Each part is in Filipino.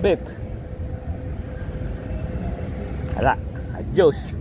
Bet. Hala, adios.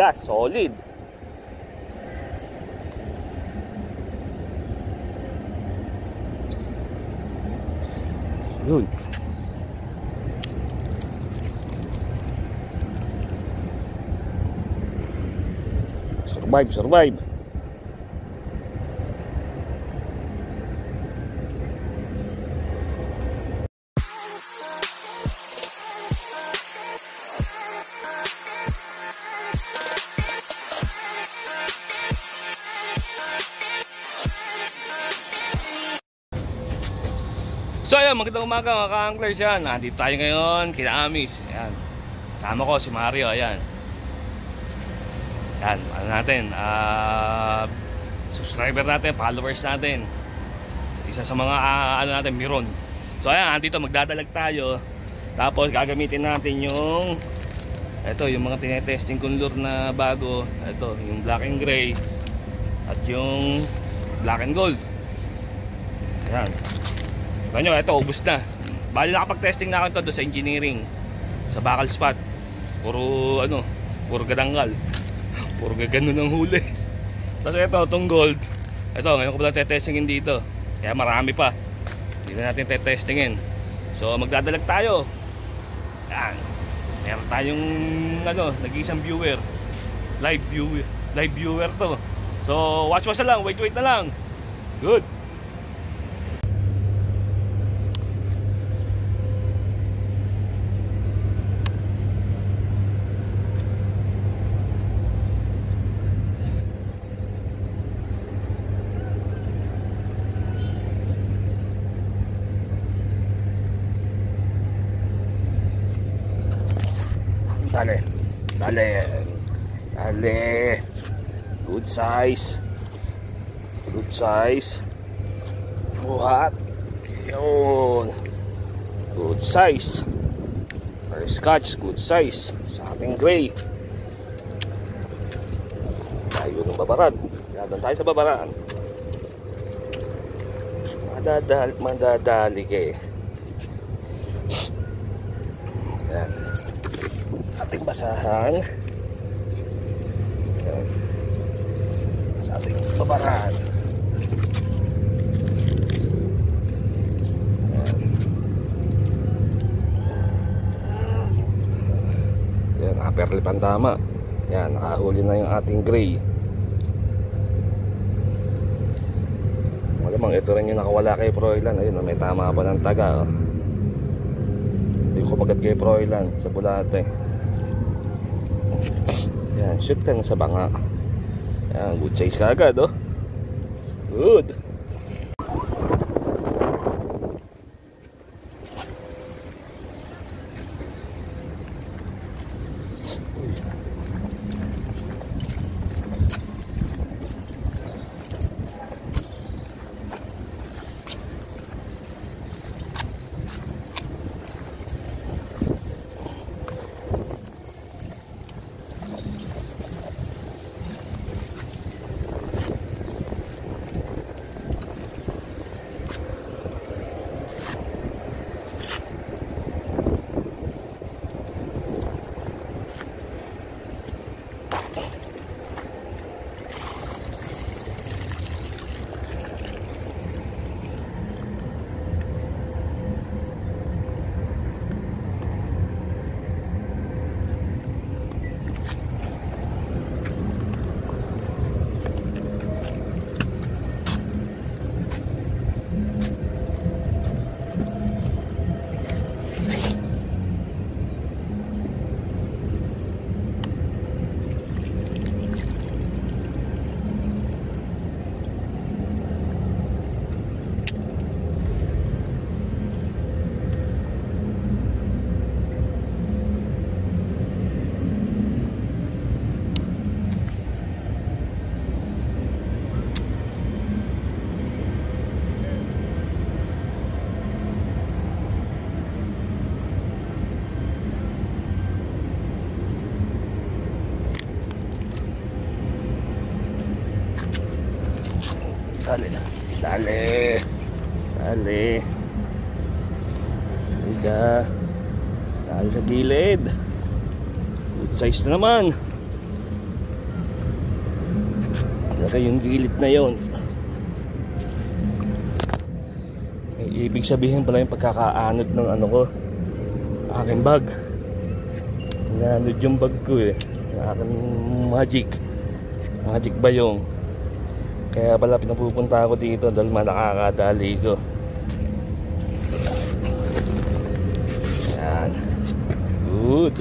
Tigas, solid. Yun. Survive, survive. So ayan, magandang umaga mga ka-anglers yan. Nandito tayo ngayon, kina Amis. Ayan. Kasama ko si Mario, ayan. Ayan, ano natin, subscriber natin, followers natin. Isa sa mga, ano natin, Miron. So ayan, nandito magdadalag tayo. Tapos gagamitin natin yung, ito, yung mga tinetesting kong lure na bago. Ito, yung black and gray. At yung black and gold. Ayan. Ganyo, ito, ubos na. Bali nakapag-testing na ako ito doon sa engineering. Sa Bakal Spot. Puro, ano, puro gadanggal. Puro gagano ng huli. Tapos ito, itong gold. Ito, ngayon ko pala tetestingin dito. Kaya marami pa. Dito natin tetestingin. So, magdadalag tayo. Yan. Meron tayong, ano, nag-iisang viewer. Live viewer to. So, watch na lang. Wait na lang. Good. Dale. Good size. Buhat. Yun. Good size. First catch, good size. Sa ating gray. Tayo ng babaran. Doon tayo sa babaran. Madadali kayo. Yan. Ating basahan. Yan. Sa ating babaran. Yan. Yan, upper lip ang tama. Yan, nakahuli na yung ating gray. Malamang ito rin yung nakawala kay Froilan. Ayun, may tama pa ng taga. Hindi ko magat kay Froilan sa bulate. Yan, shoot ka na sa banga. Yan, good size ka agad, oh. Good. Dali. Dali. Dali. Liga. Dali sa gilid. Good size na naman. Saka yung gilid na yon. Ibig sabihin pala yung pagkakaanod ng ano ko, aking bag. Naanod yung bag ko eh. Yung aking magic ba yung. Kaya pala pinapupunta ako dito dahil nakakadali ko. Yan. Good.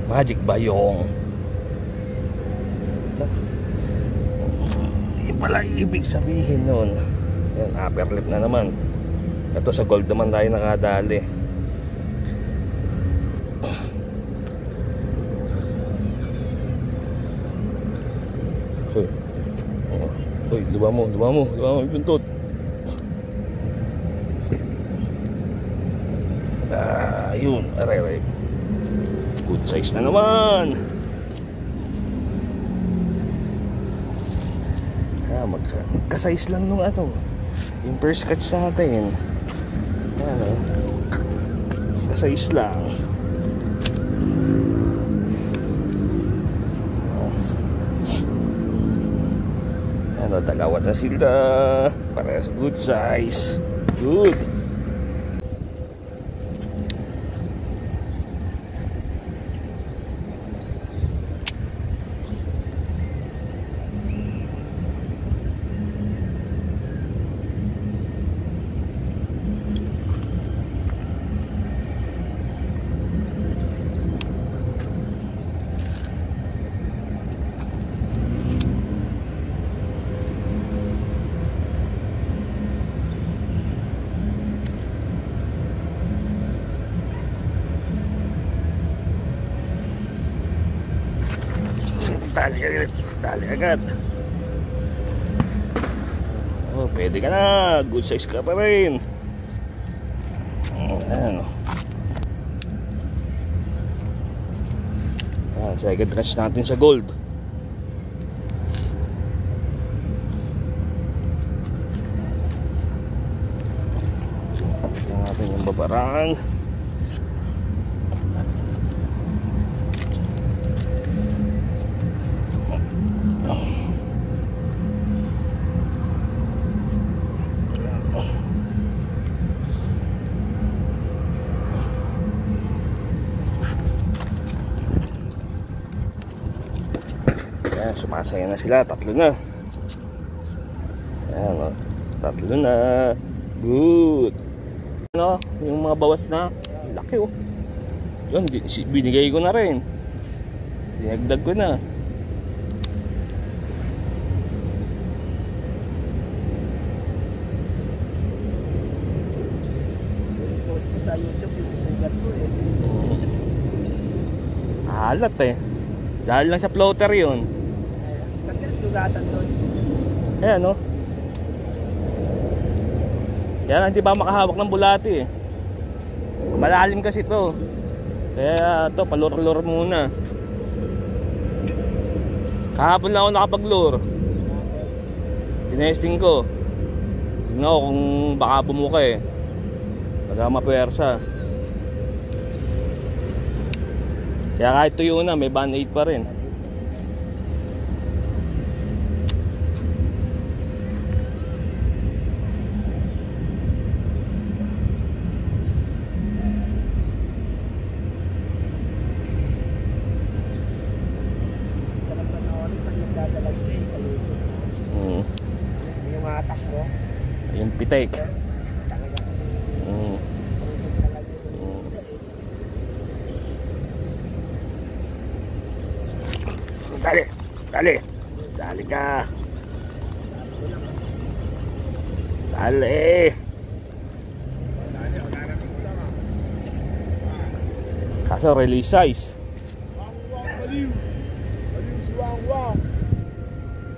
Magic bayong. Yung pala ibig sabihin nun. Yan, upper lip na naman. Ito sa gold naman tayo nakadali. Okay. Uy, luba mo yung pintot. Yun, aray. Good size na naman. Magka-size lang nung ano, yung first catch natin. Yan o, magka-size lang. Ano, dalawa na sila. Parehas good size. Good. Tali agad. Oh, pwede ka na. Good size ka pa rin. Ayan. Second catch natin sa gold. Tingnan natin yung babarang. Sumasaya na sila, tatlo na. Ayan o, tatlo na. Good. Ano, yung mga bawas na, laki o. Yun, binigay ko na rin. Dinagdag ko na. Post ko sa YouTube yung sugat ko eh. Halat eh. Dahil lang sa floater yun. Saan ka sugatan doon? Ayan no. Yan, hindi ba makahawak ng bulati eh. Malalim kasi to. Kaya to, palur-lur muna. Kahapon lang ako nakapag-lure. Tinesting ko. Tingnan ko kung baka bumuka eh. Baka mapuwersa. Kaya kahit tuyo na, may band 8 pa rin. Sarap na nawalit pag nagdadalag ka sa YouTube. Yung atak mo. Yung pitek. Dali, dali. Dali ka. Dali. Kaso release size.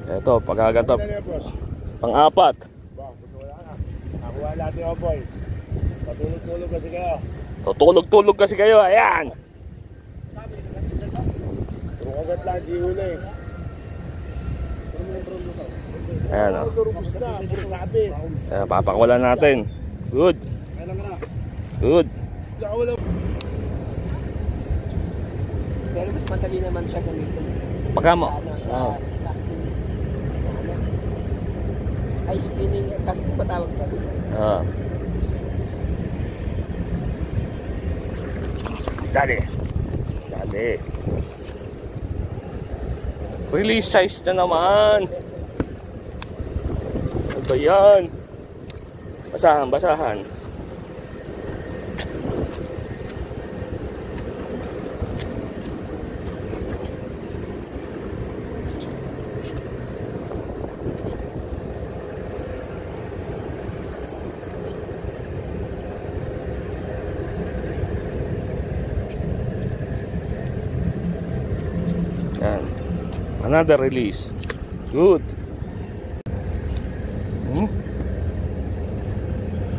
Ito, pagkagatap. Pang-apat. Nakuha natin yung boy. Patulog-tulog kasi kayo. Tutulog-tulog kasi kayo, ayan. Agad lang, di huli. Ayan o. Durubos na. Sabi. Ayan, papakawalan natin. Good. Good. Pero mas madali naman siya gamitin. Pagka mo. Sa casting. Ay, spinning. Casting ba tawag ka? Dali. Dali. Release size na naman. Ano ba yan? Basahan, basahan. Yan. Another release. Good.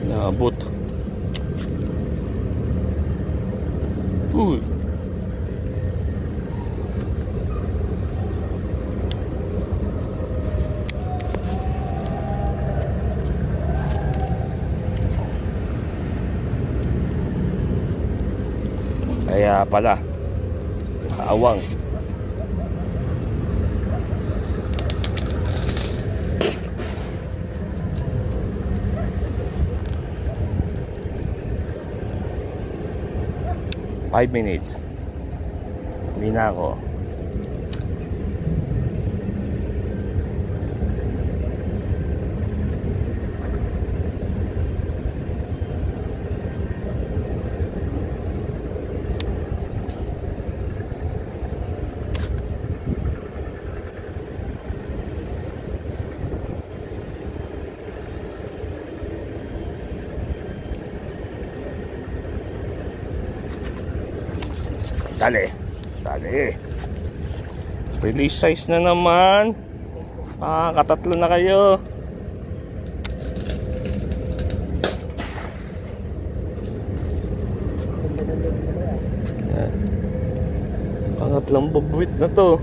Naabot. Good. Kaya pala kaawang. Five minutes. Hindi na ako. Dali. Dali. Release size na naman. Katatlo na kayo. Pangatlong bubwit na to.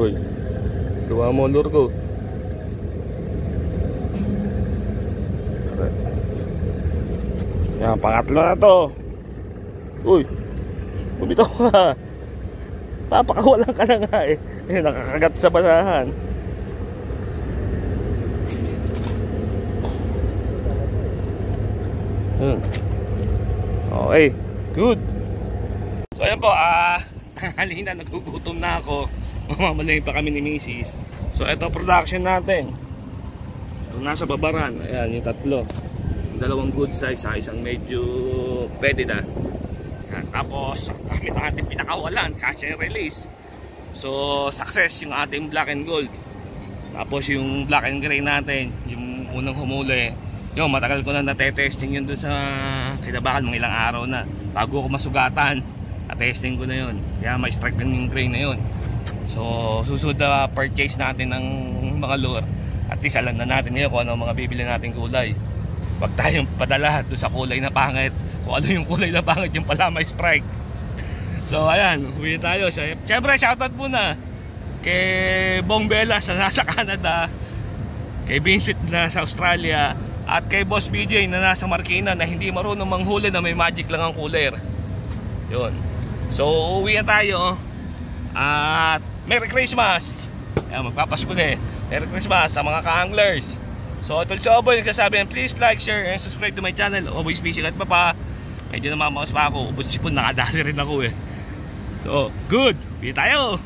Uy, luwa mo lure ko. Yan, pangatlo na to. Uy, bumitaw ka. Papakawalan ka na nga eh. Nakakagat sa basahan. Okay, good. So ayan po, halina, nagugutom na ako. Mamamalayin pa kami ni Mrs. So ito production natin. Ito nasa babaran. Ayan, yung tatlo. Dalawang good size, isang medyo pwede na. Yan. Tapos gamit ang ating pinakawalan, cash and release. So success yung ating black and gold. Tapos yung black and gray natin, yung unang humuli, yun, matagal ko na natetesting yun doon sa Kinabakan, mga ilang araw na bago ako masugatan. Testing ko na yun, kaya may strike din yung gray na yun. So susunod na purchase natin ng mga lure, at least alam na natin yun kung ano mga bibili natin kulay. Wag tayong padala doon sa kulay na pangit. Kung ano yung kulay na pangit, yung pala may strike. So ayan, uwi tayo. Siyempre shoutout muna kay Bong Belas na nasa Canada, kay Vincent na sa Australia, at kay Boss BJ na nasa Marikina na hindi marunong manghuli na may magic lang ang cooler. Yun. So uwi na tayo. At Merry Christmas. Ayan, magpapasko na eh. Merry Christmas sa mga ka-anglers. So Tol Choboy nagsasabi, please like, share, and subscribe to my channel. Always fishing at papa. Medyo namamakas pa ako. Ubod sipon, nakadali rin ako eh. So good, uwi tayo.